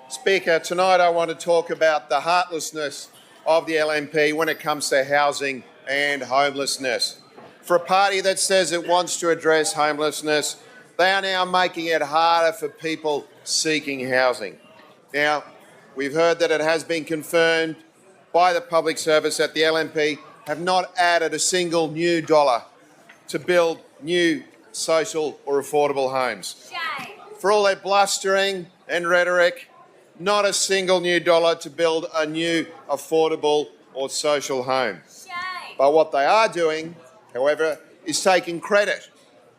Speaker, tonight I want to talk about the heartlessness of the LNP when it comes to housing and homelessness. For a party that says it wants to address homelessness, they are now making it harder for people seeking housing. Now, we've heard that it has been confirmed by the public service that the LNP have not added a single new dollar to build new social or affordable homes. Shame. For all their blustering and rhetoric, not a single new dollar to build a new affordable or social home. Shame. But what they are doing, however, is taking credit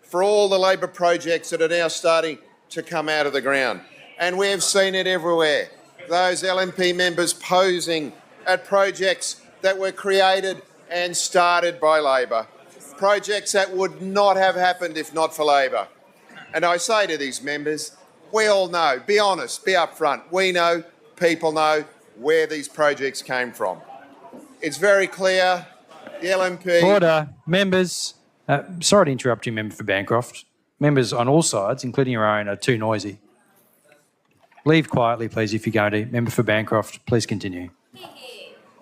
for all the Labor projects that are now starting to come out of the ground. And we have seen it everywhere. Those LNP members posing at projects that were created and started by Labor, projects that would not have happened if not for Labor. And I say to these members, we all know, be honest, be upfront. We know, people know where these projects came from. It's very clear, the LNP... Order. Members, sorry to interrupt you, Member for Bancroft. Members on all sides, including your own, are too noisy. Leave quietly, please, if you're going to. Member for Bancroft, please continue.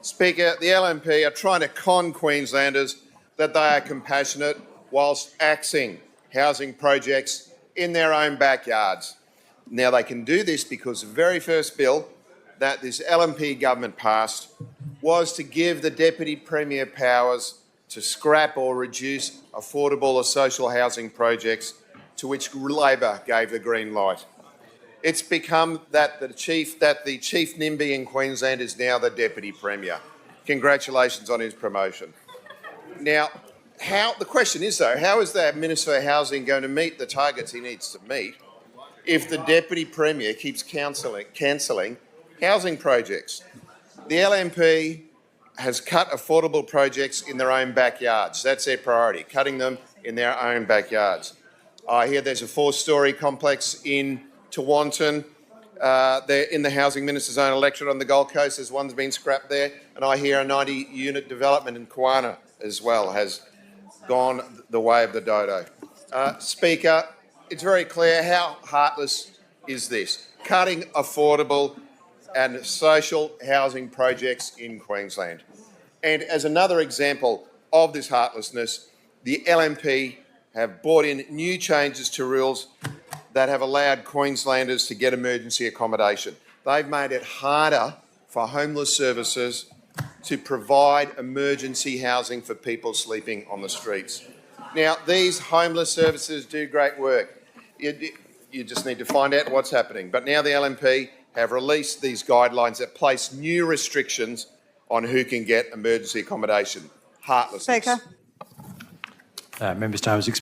Speaker, the LNP are trying to con Queenslanders that they are compassionate whilst axing housing projects in their own backyards. Now, they can do this because the very first bill that this LNP government passed was to give the Deputy Premier powers to scrap or reduce affordable or social housing projects to which Labor gave the green light. It's become that the chief NIMBY in Queensland is now the Deputy Premier. Congratulations on his promotion. Now, the question is though, how is the Minister for Housing going to meet the targets he needs to meet if the Deputy Premier keeps cancelling housing projects? The LNP has cut affordable projects in their own backyards. That's their priority, cutting them in their own backyards. I hear there's a 4-storey complex in Tewantin. They're in the Housing Minister's own electorate on the Gold Coast. There's one's been scrapped there. And I hear a 90-unit development in Queensland as well has gone the way of the dodo. Speaker, it's very clear how heartless is this, cutting affordable and social housing projects in Queensland. And as another example of this heartlessness, the LNP have brought in new changes to rules that have allowed Queenslanders to get emergency accommodation. They've made it harder for homeless services to provide emergency housing for people sleeping on the streets. Now, these homeless services do great work. You just need to find out what's happening. But now the LNP have released these guidelines that place new restrictions on who can get emergency accommodation. Heartlessness. Speaker. Member's time has expired.